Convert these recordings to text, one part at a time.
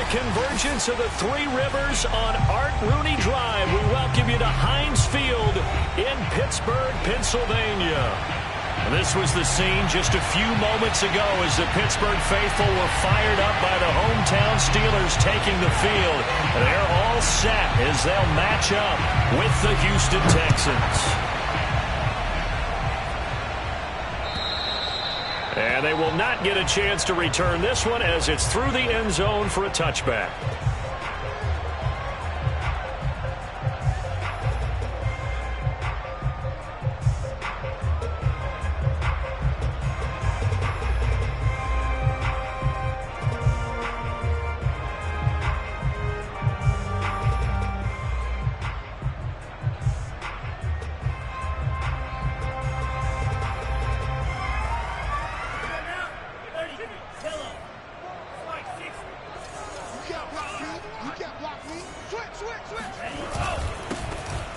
convergence of the Three Rivers on Art Rooney Drive. We welcome you to Heinz Field in Pittsburgh, Pennsylvania. This was the scene just a few moments ago as the Pittsburgh faithful were fired up by the hometown Steelers taking the field. They're all set as they'll match up with the Houston Texans. And they will not get a chance to return this one as it's through the end zone for a touchback.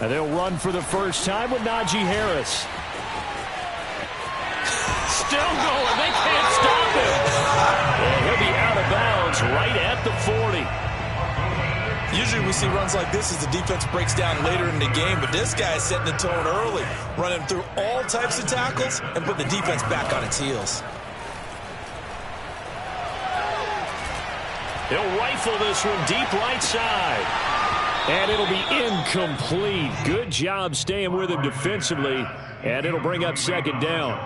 And they'll run for the first time with Najee Harris. Still going. They can't stop him. And he'll be out of bounds right at the 40. Usually we see runs like this as the defense breaks down later in the game, but this guy is setting the tone early, running through all types of tackles and put the defense back on its heels. He'll rifle this one deep right side. And it'll be incomplete. Good job staying with him defensively. And it'll bring up second down.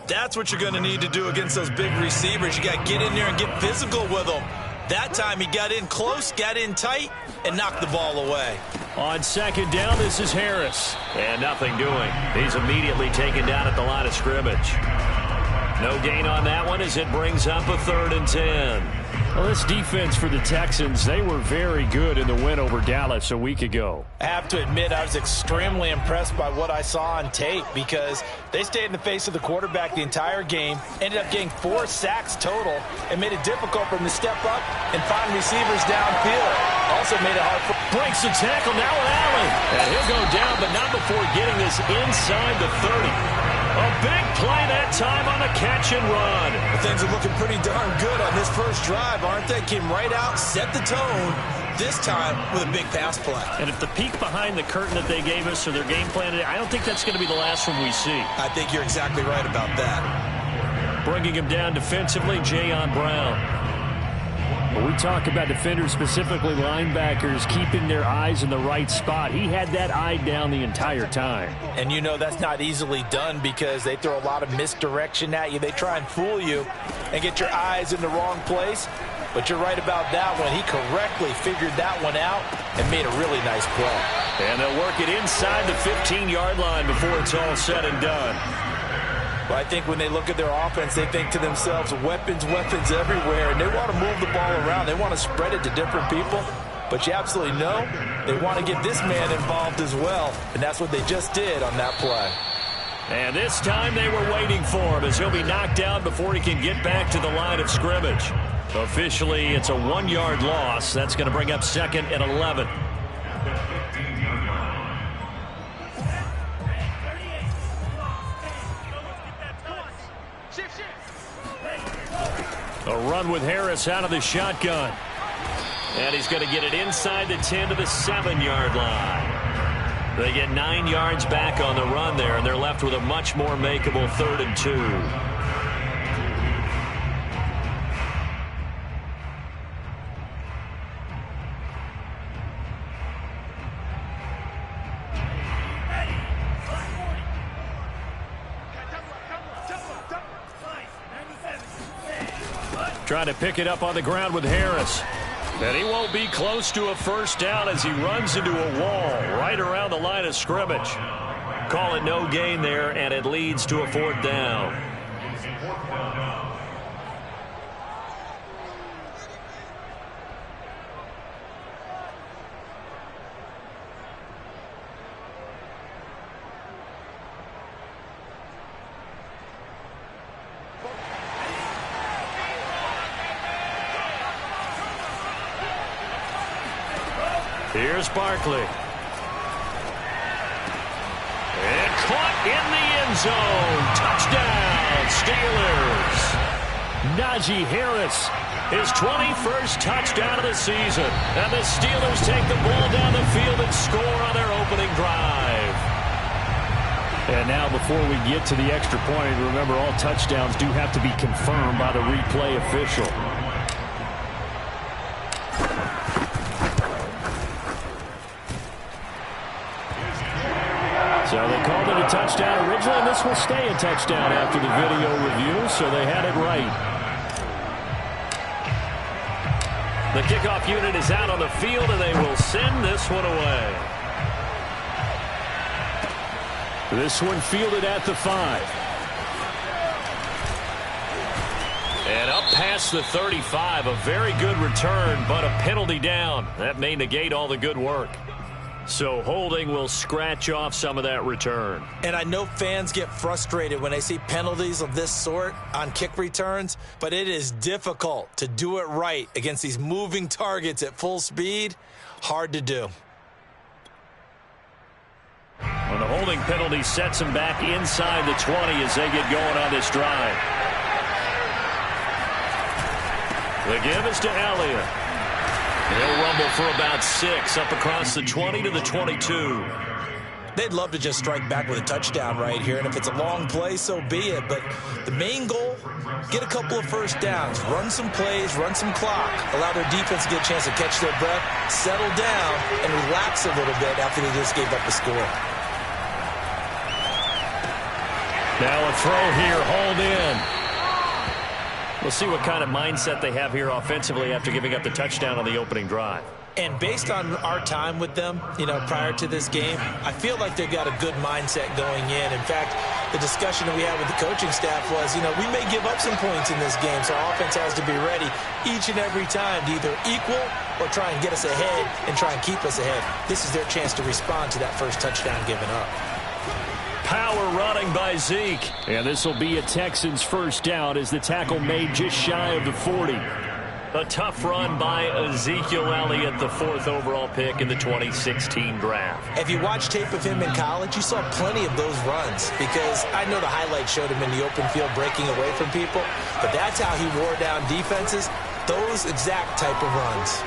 That's what you're going to need to do against those big receivers. You got to get in there and get physical with them. That time he got in close, got in tight, and knocked the ball away. On second down, this is Harris. And nothing doing. He's immediately taken down at the line of scrimmage. No gain on that one as it brings up a 3rd and 10. Well, this defense for the Texans, they were very good in the win over Dallas a week ago. I have to admit, I was extremely impressed by what I saw on tape because they stayed in the face of the quarterback the entire game, ended up getting 4 sacks total, and made it difficult for him to step up and find receivers downfield. Also made it hard for... Breaks the tackle now with Allen. And he'll go down, but not before getting this inside the 30. A big play that time on a catch and run. Things are looking pretty darn good on this first drive, aren't they? Came right out, set the tone, this time with a big pass play. And if the peek behind the curtain that they gave us or their game plan, I don't think that's going to be the last one we see. I think you're exactly right about that. Bringing him down defensively, Jayon Brown. When we talk about defenders, specifically linebackers, keeping their eyes in the right spot, he had that eye down the entire time. And you know that's not easily done because they throw a lot of misdirection at you. They try and fool you and get your eyes in the wrong place. But you're right about that one. He correctly figured that one out and made a really nice play. And they'll work it inside the 15-yard line before it's all said and done. But I think when they look at their offense, they think to themselves, weapons, weapons everywhere. And they want to move the ball around. They want to spread it to different people. But you absolutely know they want to get this man involved as well. And that's what they just did on that play. And this time they were waiting for him as he'll be knocked down before he can get back to the line of scrimmage. Officially, it's a 1-yard loss. That's going to bring up 2nd and 11. A run with Harris out of the shotgun. And he's going to get it inside the 10 to the 7-yard line. They get 9 yards back on the run there, and they're left with a much more makeable 3rd and 2. Trying to pick it up on the ground with Harris. And he won't be close to a first down as he runs into a wall right around the line of scrimmage. Call it no gain there, and it leads to a 4th down. Here's Barkley. And caught in the end zone. Touchdown, Steelers. Najee Harris, his 21st touchdown of the season. And the Steelers take the ball down the field and score on their opening drive. And now before we get to the extra point, remember all touchdowns do have to be confirmed by the replay official. So they called it a touchdown originally, and this will stay a touchdown after the video review, so they had it right. The kickoff unit is out on the field, and they will send this one away. This one fielded at the 5. And up past the 35, a very good return, but a penalty down. That may negate all the good work. So holding will scratch off some of that return. And I know fans get frustrated when they see penalties of this sort on kick returns, but it is difficult to do it right against these moving targets at full speed. Hard to do. When the holding penalty sets them back inside the 20 as they get going on this drive. The give is to Elliott. He'll rumble for about 6 up across the 20 to the 22. They'd love to just strike back with a touchdown right here, and if it's a long play, so be it. But the main goal, get a couple of first downs, run some plays, run some clock, allow their defense to get a chance to catch their breath, settle down, and relax a little bit after they just gave up a score. Now a throw here, hauled in. We'll see what kind of mindset they have here offensively after giving up the touchdown on the opening drive. And based on our time with them, prior to this game, I feel like they've got a good mindset going in. In fact, the discussion that we had with the coaching staff was, we may give up some points in this game, so our offense has to be ready each and every time to either equal or try and get us ahead and try and keep us ahead. This is their chance to respond to that first touchdown given up. Power running by Zeke. And this will be a Texans first down as the tackle made just shy of the 40. A tough run by Ezekiel Elliott, the 4th overall pick in the 2016 draft. If you watch tape of him in college, you saw plenty of those runs because I know the highlights showed him in the open field breaking away from people, but that's how he wore down defenses, those exact type of runs.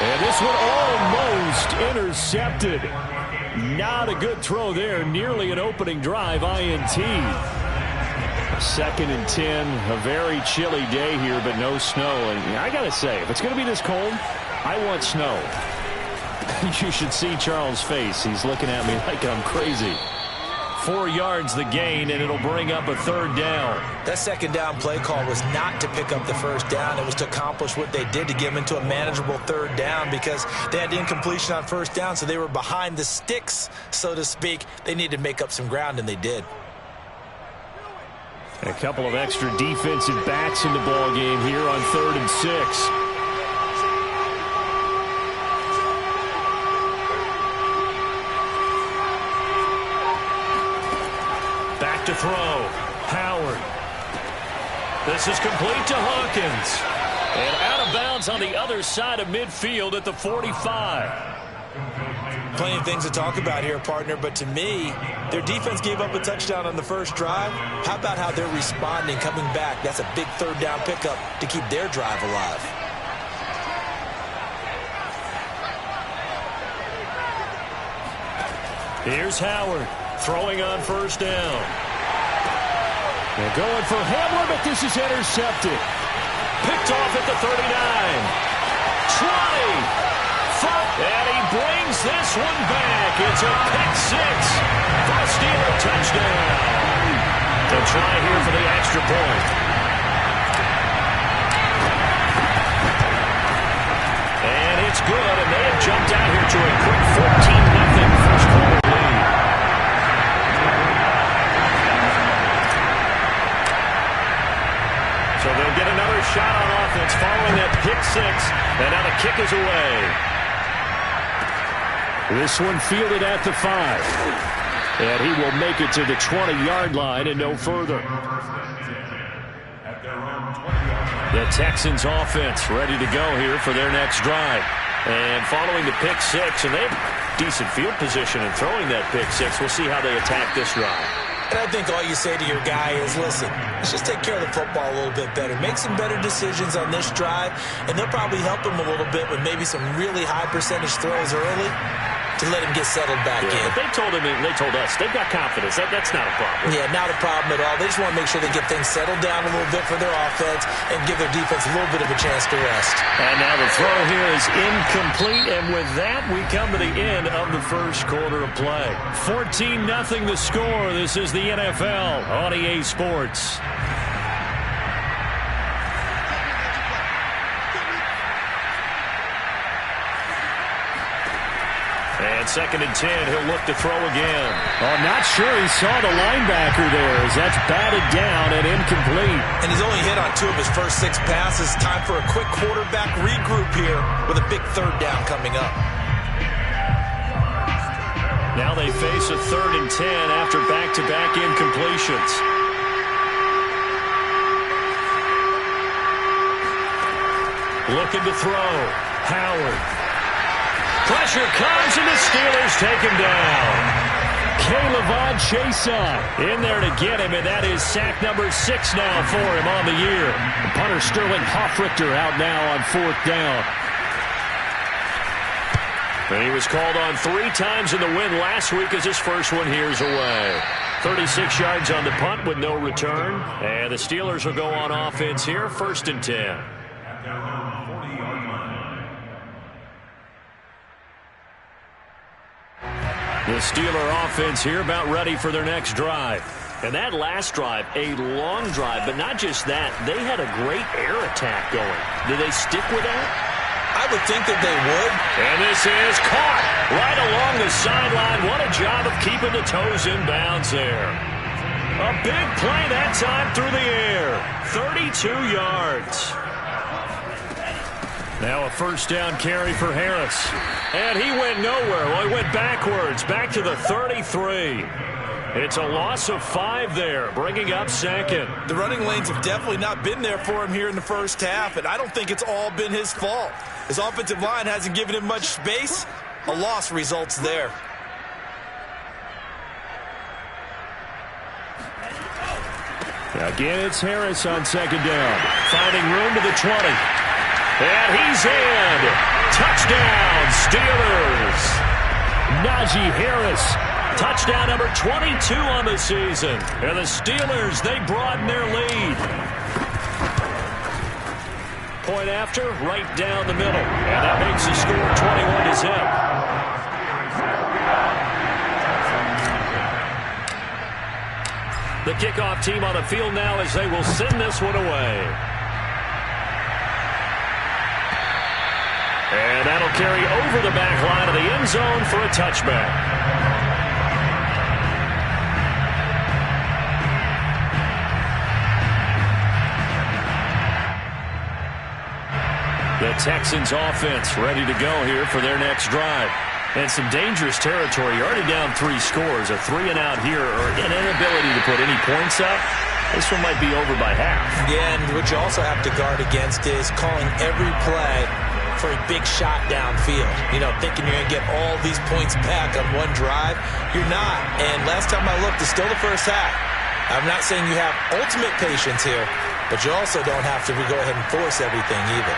And this one almost intercepted. Not a good throw there. Nearly an opening drive INT. 2nd and 10. A very chilly day here, but no snow. And I got to say, if it's going to be this cold, I want snow. You should see Charles' face. He's looking at me like I'm crazy. 4 yards the gain, and it'll bring up a 3rd down. That 2nd down play call was not to pick up the 1st down. It was to accomplish what they did to get them into a manageable 3rd down because they had the incompletion on 1st down, so they were behind the sticks, so to speak. They needed to make up some ground, and they did. A couple of extra defensive backs in the ball game here on 3rd and 6. Back to throw. Howard. This is complete to Hawkins. And out of bounds on the other side of midfield at the 45. Plenty of things to talk about here, partner, but to me, their defense gave up a touchdown on the first drive. How about how they're responding, coming back? That's a big 3rd down pickup to keep their drive alive. Here's Howard throwing on 1st down. They're going for Hamler, but this is intercepted. Picked off at the 39. 20. And he brings this one back. It's a pick 6 for a Steeler touchdown. They'll try here for the extra point. And it's good, and they have jumped out here to a quick 14-0 first quarter lead. So they'll get another shot on offense following that pick 6, and now the kick is away. This one fielded at the 5. And he will make it to the 20-yard line and no further. The Texans offense ready to go here for their next drive. And following the pick 6, and they have decent field position in throwing that pick 6. We'll see how they attack this drive. And I think all you say to your guy is, listen, let's just take care of the football a little bit better. Make some better decisions on this drive, and they'll probably help him a little bit with maybe some really high percentage throws early to let him get settled back in. But they told him, and they told us, they've got confidence. That's not a problem. Yeah, not a problem at all. They just want to make sure they get things settled down a little bit for their offense and give their defense a little bit of a chance to rest. And now the throw here is incomplete, and with that, we come to the end of the first quarter of play. 14-0 the score. This is the NFL on EA Sports. And 2nd and 10, he'll look to throw again. I'm not sure he saw the linebacker there as that's batted down and incomplete. And he's only hit on 2 of his first 6 passes. Time for a quick quarterback regroup here with a big 3rd down coming up. Now they face a 3rd and 10 after back-to-back incompletions. Looking to throw. Howard. Pressure comes, and the Steelers take him down. Caleb Chesa in there to get him, and that is sack number 6 now for him on the year. The punter Sterling Hoffrichter out now on 4th down. And he was called on 3 times in the win last week as his first one here's away. 36 yards on the punt with no return. And the Steelers will go on offense here, 1st and 10. The Steeler offense here about ready for their next drive. And that last drive, a long drive, but not just that. They had a great air attack going. Do they stick with that? I would think that they would. And this is caught right along the sideline. What a job of keeping the toes in bounds there. A big play that time through the air. 32 yards. Now a 1st down carry for Harris. And he went nowhere. Well, he went backwards, back to the 33. It's a loss of 5 there, bringing up 2nd. The running lanes have definitely not been there for him here in the first half, and I don't think it's all been his fault. His offensive line hasn't given him much space. A loss results there. Again, it's Harris on 2nd down. Finding room to the 20. And he's in. Touchdown, Steelers. Najee Harris. Touchdown number 22 on the season. And the Steelers, they broaden their lead. Point after, right down the middle. And that makes the score 21-0. The kickoff team on the field now as they will send this one away. And that'll carry over the back line of the end zone for a touchback. The Texans offense ready to go here for their next drive. And some dangerous territory. You're already down 3 scores. A 3-and-out here or an inability to put any points up. This one might be over by half. Yeah, and what you also have to guard against is calling every play for a big shot downfield. You know, thinking you're going to get all these points back on one drive. You're not. And last time I looked, it's still the first half. I'm not saying you have ultimate patience here, but you also don't have to go ahead and force everything either.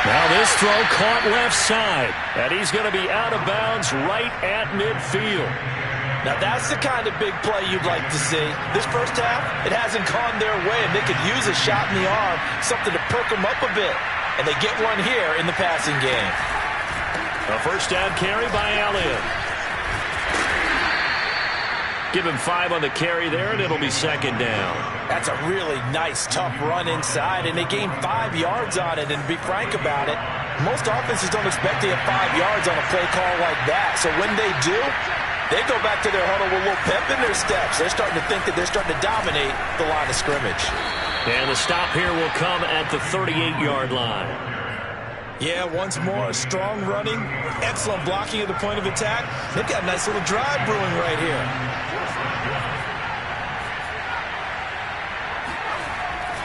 Now this throw caught left side, and he's going to be out of bounds right at midfield. Now that's the kind of big play you'd like to see. This first half, it hasn't gone their way, and they could use a shot in the arm, something to perk them up a bit. And they get one here in the passing game. A 1st down carry by Elliott. Give him 5 on the carry there, and it'll be 2nd down. That's a really nice, tough run inside, and they gained 5 yards on it. And to be frank about it, most offenses don't expect to get 5 yards on a play call like that. So when they do, they go back to their huddle with a little pep in their steps. They're starting to think that they're starting to dominate the line of scrimmage. And the stop here will come at the 38-yard line. Yeah, once more, strong running, excellent blocking at the point of attack. They've got a nice little drive brewing right here.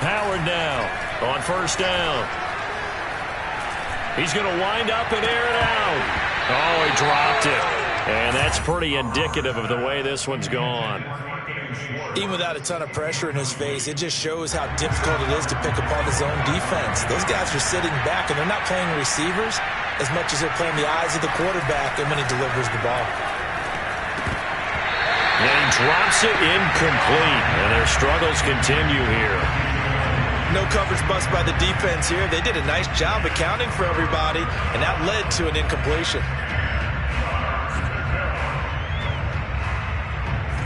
Howard now on 1st down. He's going to wind up and air it out. Oh, he dropped it. And that's pretty indicative of the way this one's gone. Even without a ton of pressure in his face, it just shows how difficult it is to pick apart his own defense. Those guys are sitting back, and they're not playing receivers as much as they're playing the eyes of the quarterback and when he delivers the ball. And he drops it incomplete, and their struggles continue here. No coverage bust by the defense here. They did a nice job accounting for everybody, and that led to an incompletion.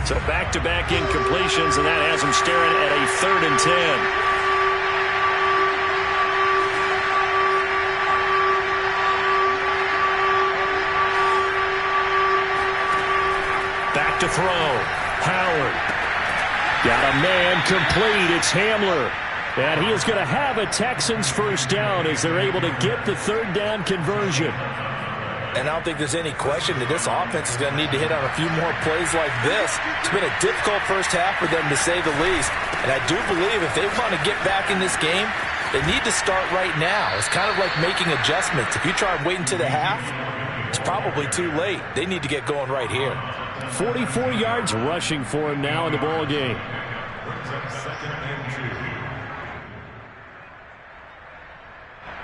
So back-to-back incompletions, and that has them staring at a 3rd and 10. Back to throw. Howard. Got a man complete. It's Hamler. And he is going to have a Texans first down as they're able to get the 3rd down conversion. And I don't think there's any question that this offense is going to need to hit on a few more plays like this. It's been a difficult first half for them, to say the least. And I do believe if they want to get back in this game, they need to start right now. It's kind of like making adjustments. If you try waiting to the half, it's probably too late. They need to get going right here. 44 yards rushing for him now in the ball game.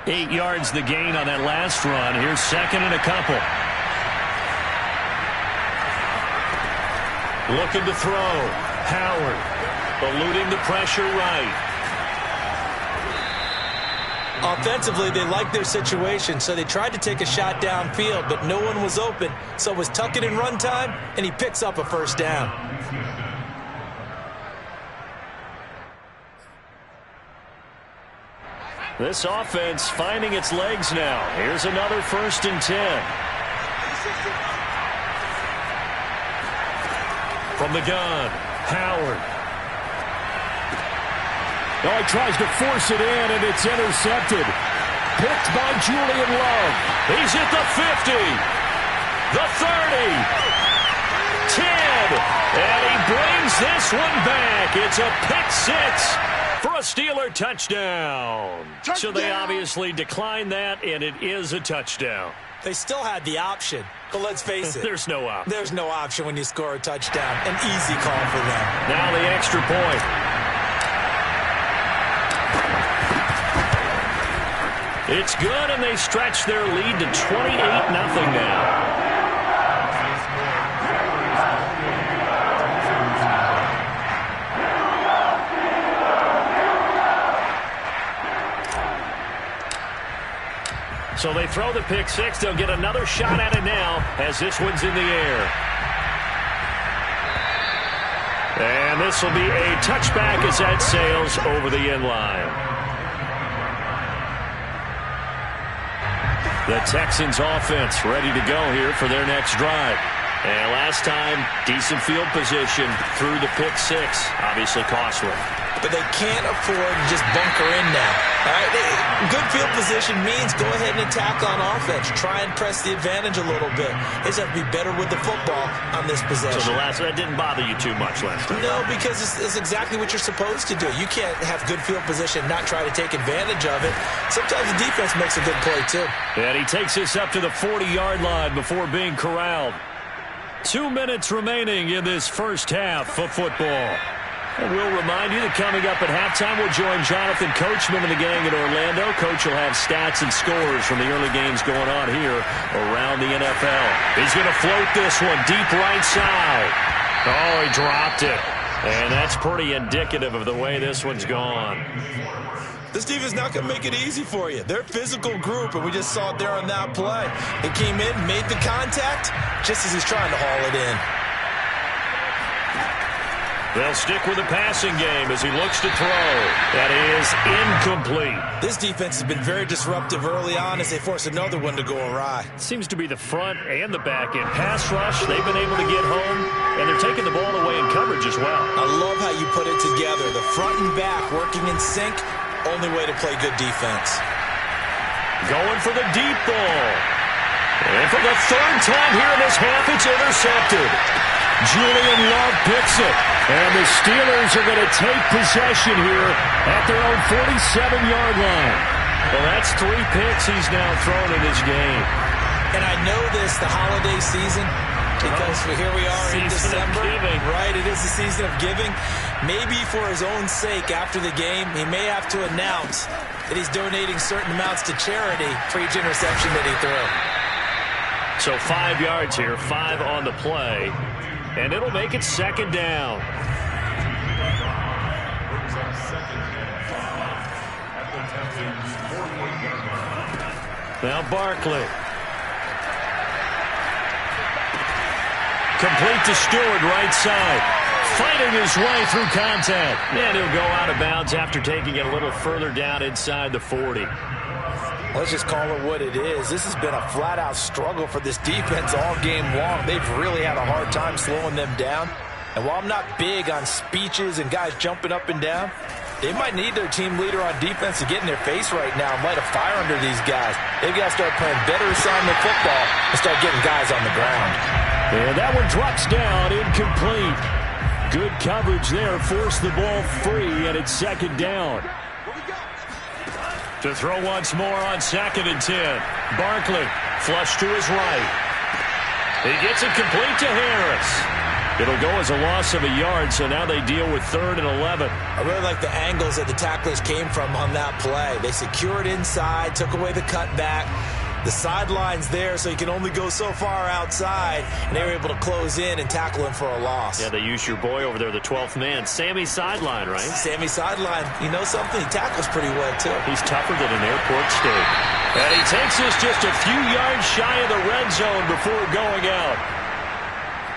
Eight yards the gain on that last run. Here's 2nd and a couple. Looking to throw. Howard eluding the pressure right. Offensively, they like their situation, so they tried to take a shot downfield, but no one was open. So it was tuck it in run time, and he picks up a first down. This offense finding its legs now. Here's another 1st and 10. From the gun, Howard. Oh, he tries to force it in, and it's intercepted. Picked by Julian Love. He's at the 50. The 30. 10. And he brings this one back. It's a pick 6. For a Steeler touchdown. So they obviously declined that, and it is a touchdown. They still had the option, but let's face it. There's no option. There's no option when you score a touchdown. An easy call for them. Now the extra point. It's good, and they stretch their lead to 28-0 now. So they throw the pick 6. They'll get another shot at it now as this one's in the air. And this will be a touchback as that sails over the end line. The Texans offense ready to go here for their next drive. And last time, decent field position through the pick 6. Obviously costly. But they can't afford to just bunker in now. All right? Good field position means go ahead and attack on offense. Try and press the advantage a little bit. They just have to be better with the football on this possession. So that didn't bother you too much last time? No, because it's exactly what you're supposed to do. You can't have good field position and not try to take advantage of it. Sometimes the defense makes a good play, too. And he takes this up to the 40-yard line before being corralled. 2 minutes remaining in this first half of football. And we'll remind you that coming up at halftime, we'll join Jonathan Coachman and the gang in Orlando. Coach will have stats and scores from the early games going on here around the NFL. He's going to float this one deep right side. Oh, he dropped it. And that's pretty indicative of the way this one's gone. This defense not going to make it easy for you. They're a physical group, and we just saw it there on that play. They came in, made the contact, just as he's trying to haul it in. They'll stick with the passing game as he looks to throw. That is incomplete. This defense has been very disruptive early on as they force another one to go awry. Seems to be the front and the back end. Pass rush, they've been able to get home, and they're taking the ball away in coverage as well. I love how you put it together. The front and back working in sync, only way to play good defense. Going for the deep ball. And for the 3rd time here in this half, it's intercepted. Julian Love picks it. And the Steelers are going to take possession here at their own 47-yard line. Well, that's 3 picks he's now thrown in this game. And I know this, the holiday season, because here we are in December. Right, it is the season of giving. Maybe for his own sake after the game, he may have to announce that he's donating certain amounts to charity for each interception that he threw. So 5 yards here, 5 on the play, and it'll make it second down. Now Barkley. Complete to Stewart, right side. Fighting his way through contact. And he'll go out of bounds after taking it a little further down inside the 40. Let's just call it what it is. This has been a flat-out struggle for this defense all game long. They've really had a hard time slowing them down. And while I'm not big on speeches and guys jumping up and down, they might need their team leader on defense to get in their face right now and light a fire under these guys. They've got to start playing better assignment football and start getting guys on the ground. And that one drops down, incomplete. Good coverage there, forced the ball free, and it's second down. To throw once more on 2nd and 10. Barkley, flush to his right. He gets it complete to Harris. It'll go as a loss of a yard, so now they deal with 3rd and 11. I really like the angles that the tacklers came from on that play. They secured inside, took away the cutback. The sideline's there, so you can only go so far outside, and they were able to close in and tackle him for a loss. Yeah, they used your boy over there, the 12th man, Sammy Sideline, right? Sammy Sideline. You know something? He tackles pretty well, too. He's tougher than an airport steak. And he takes us just a few yards shy of the red zone before going out.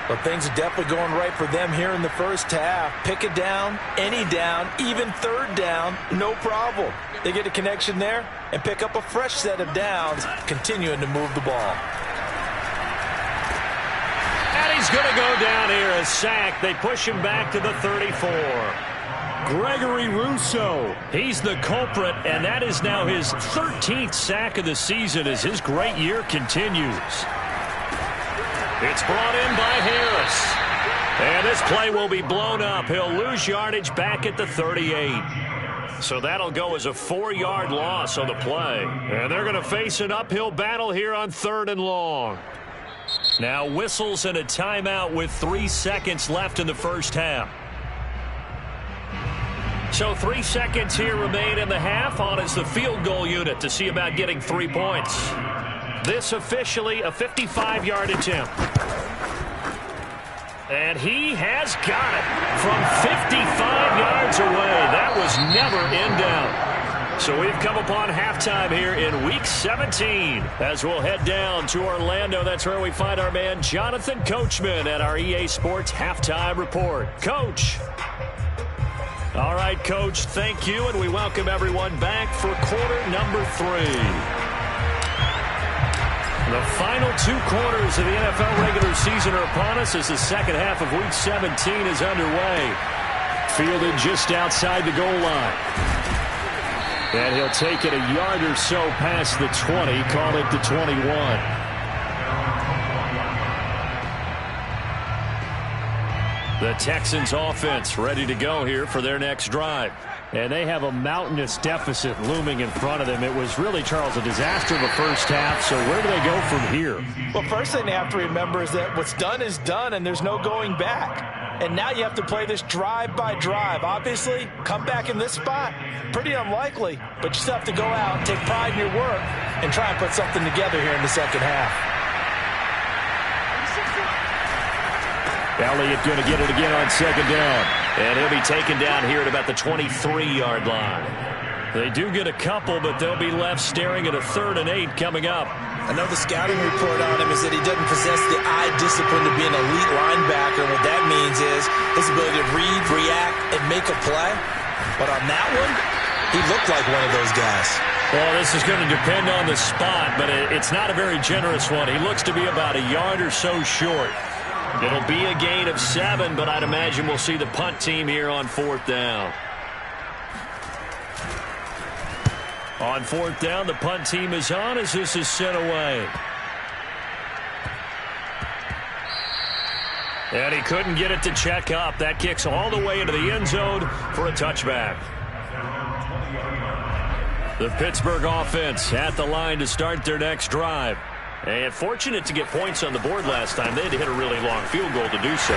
But things are definitely going right for them here in the first half. Pick it down, any down, even 3rd down, no problem. They get a connection there and pick up a fresh set of downs, continuing to move the ball. And he's going to go down here, a sack. They push him back to the 34. Gregory Rousseau, he's the culprit, and that is now his 13th sack of the season as his great year continues. It's brought in by Harris. And this play will be blown up. He'll lose yardage back at the 38. So that'll go as a 4-yard loss on the play. And they're going to face an uphill battle here on 3rd and long. Now whistles and a timeout with 3 seconds left in the first half. So 3 seconds here remain in the half. On is the field goal unit to see about getting 3 points. This officially a 55-yard attempt. And he has got it from 55 yards away. That was never in doubt. So we've come upon halftime here in Week 17. As we'll head down to Orlando, that's where we find our man Jonathan Coachman at our EA Sports Halftime Report. Coach. All right, Coach, thank you, and we welcome everyone back for quarter number 3. The final 2 quarters of the NFL regular season are upon us as the second half of Week 17 is underway. Fielded just outside the goal line. And he'll take it a yard or so past the 20, call it the 21. The Texans offense ready to go here for their next drive. And they have a mountainous deficit looming in front of them. It was really, Charles, a disaster in the first half. So where do they go from here? Well, first thing they have to remember is that what's done is done, and there's no going back. And now you have to play this drive by drive. Obviously, come back in this spot, pretty unlikely. But you still have to go out and take pride in your work and try and put something together here in the second half. Elliott going to get it again on second down. And he'll be taken down here at about the 23-yard line. They do get a couple, but they'll be left staring at a 3rd and 8 coming up. I know the scouting report on him is that he doesn't possess the eye discipline to be an elite linebacker. What that means is his ability to read, react, and make a play. But on that one, he looked like one of those guys. Well, this is going to depend on the spot, but it's not a very generous one. He looks to be about a yard or so short. It'll be a gain of 7, but I'd imagine we'll see the punt team here on 4th down. On 4th down, the punt team is on as this is sent away. And he couldn't get it to check up. That kicks all the way into the end zone for a touchback. The Pittsburgh offense at the line to start their next drive. And fortunate to get points on the board last time. They had to hit a really long field goal to do so.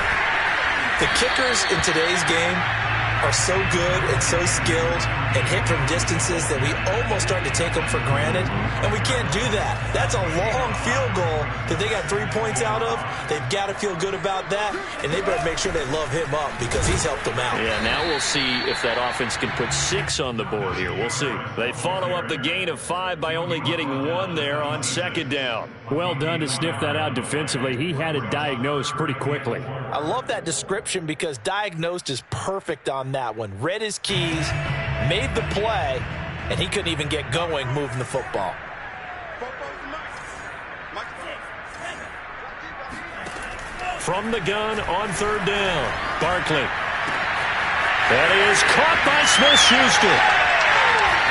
The kickers in today's game are so good and so skilled and hit from distances that we almost start to take them for granted, and we can't do that. That's a long field goal that they got 3 points out of. They've got to feel good about that, and they better make sure they love him up because he's helped them out. Yeah, now we'll see if that offense can put 6 on the board here. We'll see. They follow up the gain of 5 by only getting 1 there on second down. Well done to sniff that out defensively. He had it diagnosed pretty quickly. I love that description because diagnosed is perfect on that one. Read his keys, made the play, and he couldn't even get going moving the football. From the gun on third down, Barkley. That is caught by Smith-Schuster.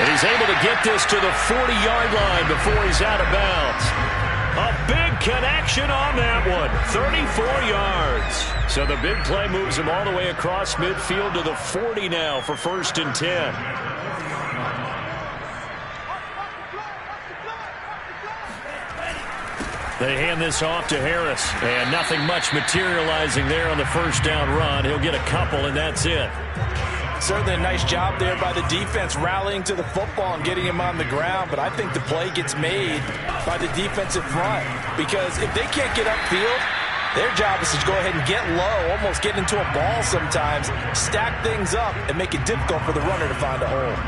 And he's able to get this to the 40-yard line before he's out of bounds. A big connection on that one, 34 yards. So the big play moves him all the way across midfield to the 40 now for 1st and 10. They hand this off to Harris, and nothing much materializing there on the first down run. He'll get a couple, and that's it. Certainly a nice job there by the defense rallying to the football and getting him on the ground, but I think the play gets made by the defensive front because if they can't get upfield, their job is to go ahead and get low, almost get into a ball sometimes, stack things up, and make it difficult for the runner to find a hole.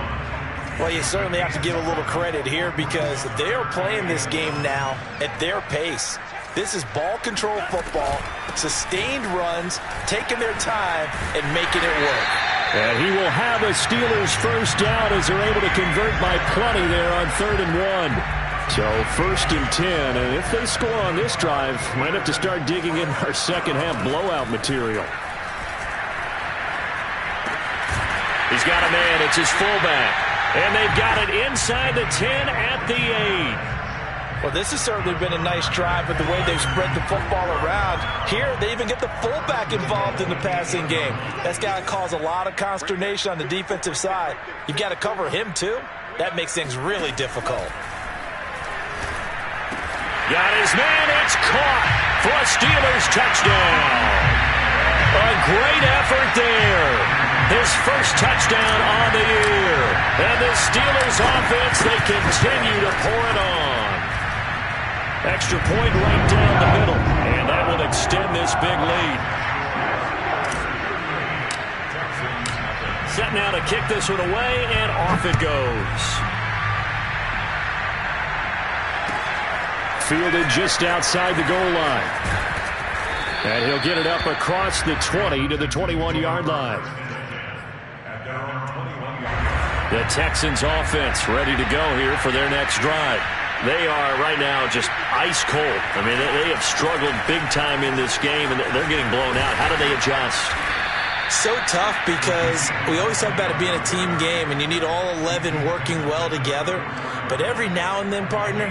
Well, you certainly have to give a little credit here because they are playing this game now at their pace. This is ball control football, sustained runs, taking their time, and making it work. And he will have a Steelers first down as they're able to convert by plenty there on 3rd and 1. So 1st and 10, and if they score on this drive, might have to start digging in our second half blowout material. He's got a man, it's his fullback. And they've got it inside the 10 at the 8. Well, this has certainly been a nice drive with the way they've spread the football around. Here, they even get the fullback involved in the passing game. That's got to cause a lot of consternation on the defensive side. You've got to cover him, too. That makes things really difficult. Got his man, it's caught for a Steelers touchdown. A great effort there. His first touchdown on the year. And the Steelers offense, they continue to pour it on. Extra point right down the middle. And that will extend this big lead. Set now to kick this one away, and off it goes. Fielded just outside the goal line. And he'll get it up across the 20 to the 21-yard line. The Texans offense ready to go here for their next drive. They are right now just ice cold. I mean, they have struggled big time in this game, and they're getting blown out. How do they adjust? So tough because we always talk about it being a team game, and you need all 11 working well together. But every now and then, partner,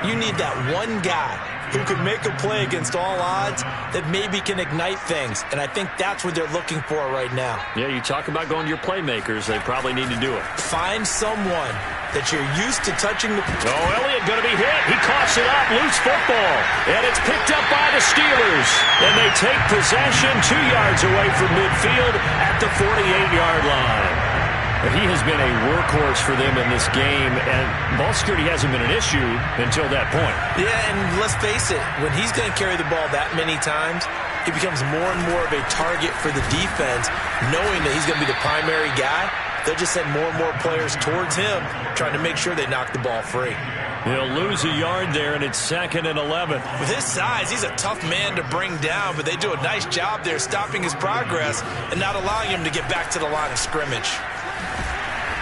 you need that one guy who can make a play against all odds that maybe can ignite things. And I think that's what they're looking for right now. Yeah, you talk about going to your playmakers. They probably need to do it. Find someone that you're used to touching the... Oh, Elliott going to be hit. He coughs it up. Loose football. And it's picked up by the Steelers. And they take possession 2 yards away from midfield at the 48-yard line. He has been a workhorse for them in this game, and ball security hasn't been an issue until that point. Yeah, and let's face it, when he's going to carry the ball that many times, he becomes more and more of a target for the defense, knowing that he's going to be the primary guy. They'll just send more and more players towards him, trying to make sure they knock the ball free. He'll lose a yard there, and it's 2nd and 11. With his size, he's a tough man to bring down, but they do a nice job there stopping his progress and not allowing him to get back to the line of scrimmage.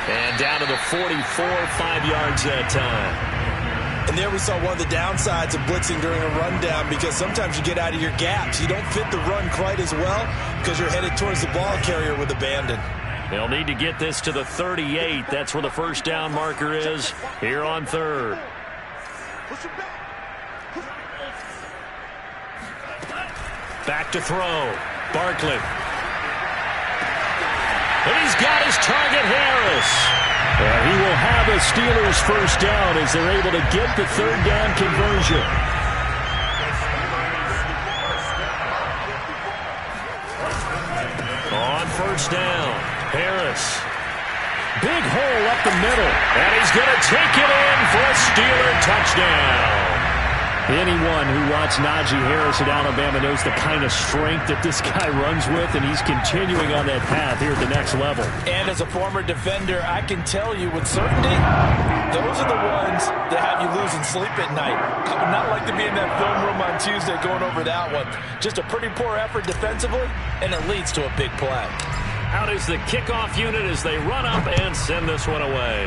And down to the 44, 5 yards that time. And there we saw one of the downsides of blitzing during a rundown because sometimes you get out of your gaps. You don't fit the run quite as well because you're headed towards the ball carrier with abandon. They'll need to get this to the 38. That's where the first down marker is here on 3rd. Back to throw. Barkley. And he's got his target, Harris. And he will have a Steelers first down as they're able to get the 3rd down conversion. first down. Harris. Big hole up the middle. And he's going to take it in for a Steeler touchdown. Anyone who watched Najee Harris at Alabama knows the kind of strength that this guy runs with, and he's continuing on that path here at the next level. And as a former defender, I can tell you with certainty, those are the ones that have you losing sleep at night. I would not like to be in that film room on Tuesday going over that one. Just a pretty poor effort defensively, and it leads to a big play. Out is the kickoff unit as they run up and send this one away.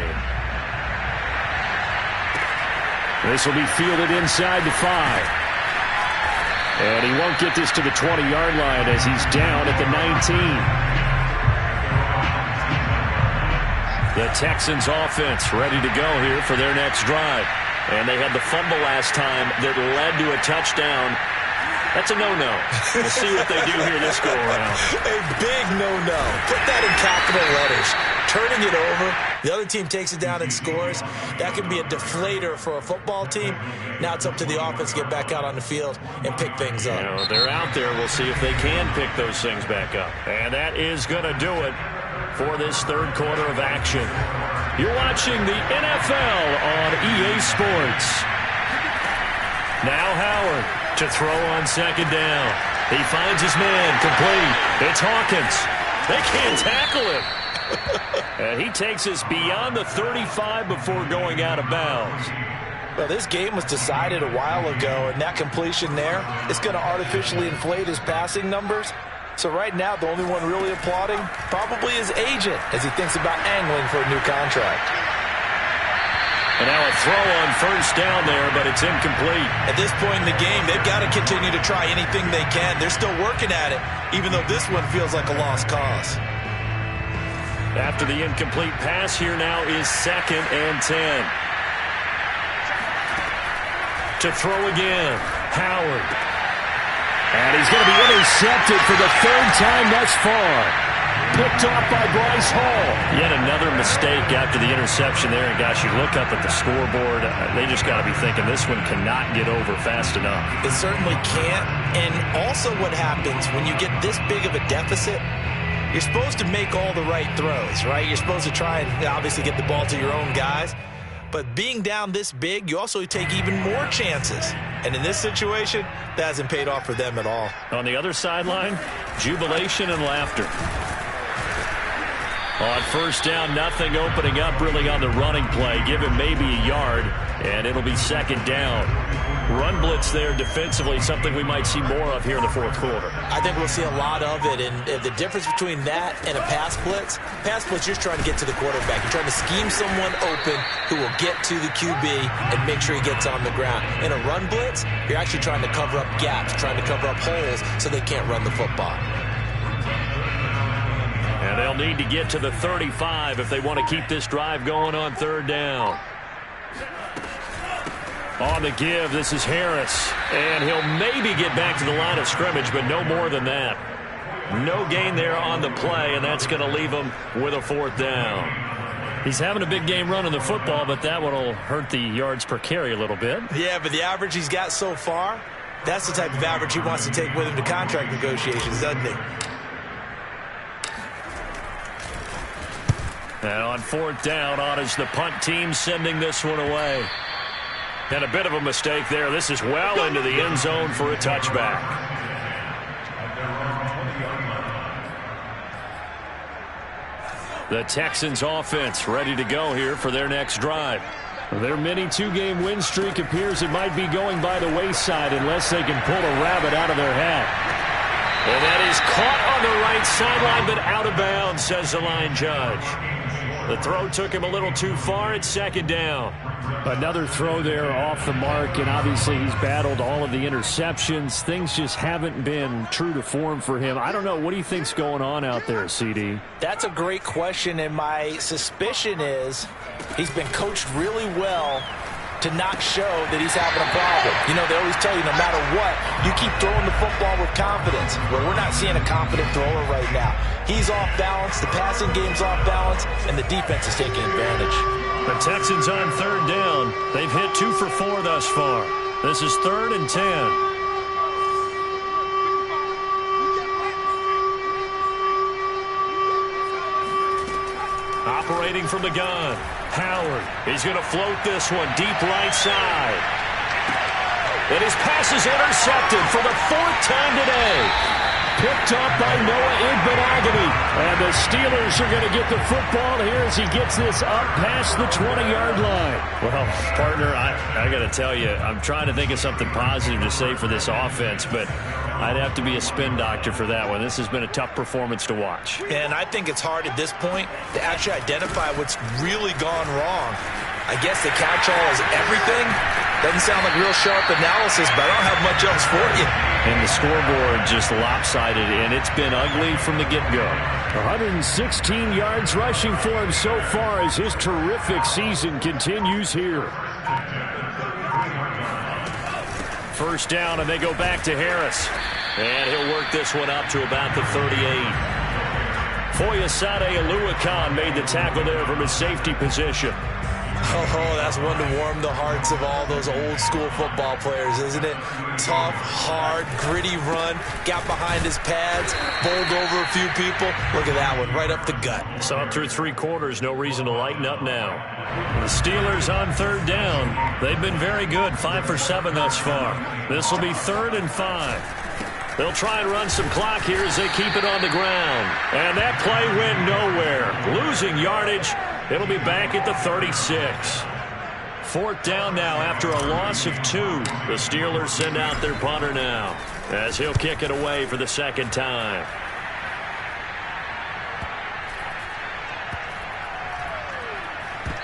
This will be fielded inside the 5. And he won't get this to the 20-yard line as he's down at the 19. The Texans offense ready to go here for their next drive. And they had the fumble last time that led to a touchdown. That's a no-no. We'll see what they do here this go-around. A big no-no. Put that in capital letters. Turning it over. The other team takes it down and scores. That can be a deflator for a football team. Now it's up to the offense to get back out on the field and pick things up. You know, they're out there. We'll see if they can pick those things back up. And that is going to do it for this third quarter of action. You're watching the NFL on EA Sports. Now Howard to throw on second down. He finds his man complete. It's Hawkins. They can't tackle him. And he takes us beyond the 35 before going out of bounds. Well, this game was decided a while ago, and that completion there is going to artificially inflate his passing numbers. So right now, the only one really applauding probably his agent as he thinks about angling for a new contract. And now a throw on first down there, but it's incomplete. At this point in the game, they've got to continue to try anything they can. They're still working at it, even though this one feels like a lost cause. After the incomplete pass, here now is 2nd and 10. To throw again, Howard. And he's going to be intercepted for the 3rd time thus far. Picked off by Bryce Hall. Yet another mistake after the interception there. And, gosh, you look up at the scoreboard, they just got to be thinking this one cannot get over fast enough. It certainly can't. And also what happens when you get this big of a deficit, you're supposed to make all the right throws, right? You're supposed to try and obviously get the ball to your own guys. But being down this big, you also take even more chances. And in this situation, that hasn't paid off for them at all. On the other sideline, jubilation and laughter. On first down, nothing opening up really on the running play. Give him maybe a yard, and it'll be 2nd down. Run blitz there defensively, something we might see more of here in the 4th quarter. I think we'll see a lot of it, and the difference between that and a pass blitz, you're trying to get to the quarterback. You're trying to scheme someone open who will get to the QB and make sure he gets on the ground. In a run blitz, you're actually trying to cover up gaps, trying to cover up holes so they can't run the football. And they'll need to get to the 35 if they want to keep this drive going on 3rd down. On the give, this is Harris. And he'll maybe get back to the line of scrimmage, but no more than that. No gain there on the play, and that's going to leave him with a 4th down. He's having a big game running the football, but that one will hurt the yards per carry a little bit. Yeah, but the average he's got so far, that's the type of average he wants to take with him to contract negotiations, doesn't he? And on 4th down, on is the punt team sending this one away. And a bit of a mistake there. This is well into the end zone for a touchback. The Texans offense ready to go here for their next drive. Their mini 2-game win streak appears it might be going by the wayside unless they can pull a rabbit out of their hat. And that is caught on the right sideline, but out of bounds, says the line judge. The throw took him a little too far. It's 2nd down. Another throw there off the mark, and obviously he's battled all of the interceptions. Things just haven't been true to form for him. I don't know. What do you think's going on out there, CD? That's a great question, and my suspicion is he's been coached really well to not show that he's having a problem. You know, they always tell you no matter what, you keep throwing the football with confidence. Well, we're not seeing a confident thrower right now. He's off balance, the passing game's off balance, and the defense is taking advantage. The Texans on 3rd down. They've hit 2 for 4 thus far. This is 3rd and 10. separating from the gun. Howard, he's going to float this one deep right side. And his pass is intercepted for the 4th time today. Picked up by Noah Igbenogany. And the Steelers are going to get the football here as he gets this up past the 20-yard line. Well, partner, I got to tell you, I'm trying to think of something positive to say for this offense, but I'd have to be a spin doctor for that one. This has been a tough performance to watch. And I think it's hard at this point to actually identify what's really gone wrong. I guess the catch-all is everything. Doesn't sound like real sharp analysis, but I don't have much else for you. And the scoreboard just lopsided, and it's been ugly from the get-go. 116 yards rushing for him so far as his terrific season continues here. First down, and they go back to Harris. And he'll work this one up to about the 38. Foyesade Oluwakan made the tackle there from his safety position. Oh, that's one to warm the hearts of all those old-school football players, isn't it? Tough, hard, gritty run, got behind his pads, bowled over a few people. Look at that one, right up the gut. Saw it through 3 quarters, no reason to lighten up now. The Steelers on 3rd down. They've been very good, 5 for 7 thus far. This will be 3rd and 5. They'll try and run some clock here as they keep it on the ground. And that play went nowhere. Losing yardage. It'll be back at the 36. 4th down now after a loss of 2. The Steelers send out their punter now as he'll kick it away for the 2nd time.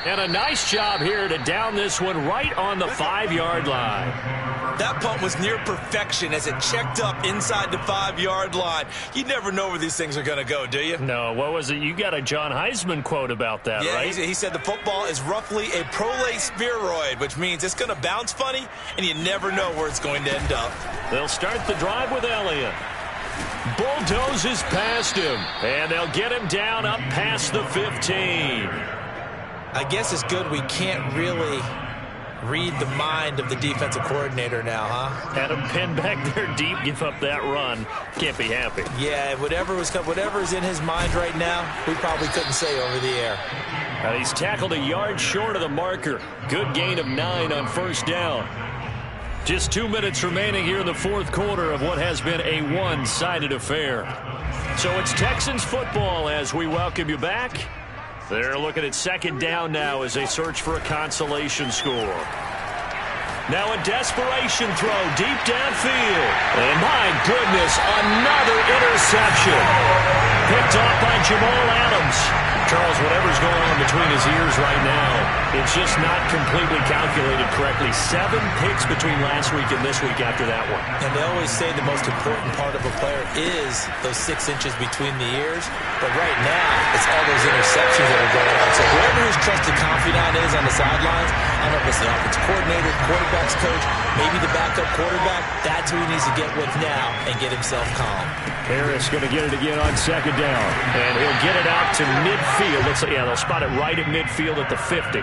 And a nice job here to down this one right on the 5-yard line. That punt was near perfection as it checked up inside the 5-yard line. You never know where these things are going to go, do you? No, what was it? You got a John Heisman quote about that, right? Yeah, he said the football is roughly a prolate spheroid, which means it's going to bounce funny, and you never know where it's going to end up. They'll start the drive with Elliott. Bulldozes past him, and they'll get him down up past the 15. I guess it's good we can't really read the mind of the defensive coordinator now, huh? Had him pinned back there deep, give up that run. Can't be happy. Yeah, whatever's in his mind right now, we probably couldn't say over the air. He's tackled a yard short of the marker. Good gain of 9 on 1st down. Just 2 minutes remaining here in the 4th quarter of what has been a one-sided affair. So it's Texans football as we welcome you back. They're looking at 2nd down now as they search for a consolation score. Now a desperation throw deep downfield. And my goodness, another interception. Picked off by Jamal Adams. Charles, whatever's going on between his ears right now, it's just not completely calculated correctly. 7 picks between last week and this week after that one. And they always say the most important part of a player is those 6 inches between the ears. But right now, it's all those interceptions that are going on. So whoever his trusted confidant is on the sidelines, I don't know if it's the offensive coordinator, quarterback's coach, maybe the backup quarterback, that's who he needs to get with now and get himself calm. Harris going to get it again on 2nd down. And he'll get it out to midfield. Looks like, yeah, they'll spot it right at midfield at the 50.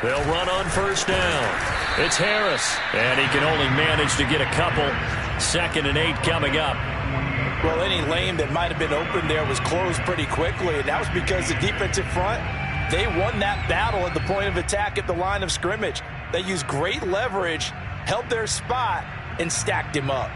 They'll run on 1st down. It's Harris. And he can only manage to get a couple. 2nd and 8 coming up. Well, any lane that might have been open there was closed pretty quickly, and that was because the defensive front, they won that battle at the point of attack at the line of scrimmage. They used great leverage, held their spot, and stacked him up.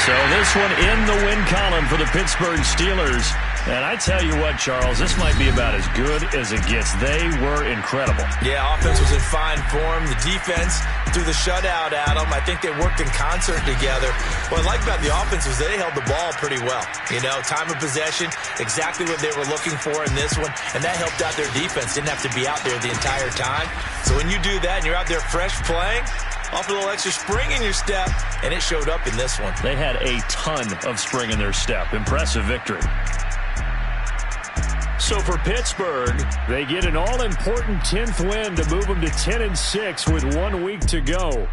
So this one in the win column for the Pittsburgh Steelers. And I tell you what, Charles, this might be about as good as it gets. They were incredible. Yeah, offense was in fine form. The defense threw the shutout at them. I think they worked in concert together. What I like about the offense was they held the ball pretty well. You know, time of possession, exactly what they were looking for in this one. And that helped out their defense. Didn't have to be out there the entire time. So when you do that and you're out there fresh playing, off a little extra spring in your step, and it showed up in this one. They had a ton of spring in their step. Impressive victory. So for Pittsburgh, they get an all-important 10th win to move them to 10-6 with 1 week to go.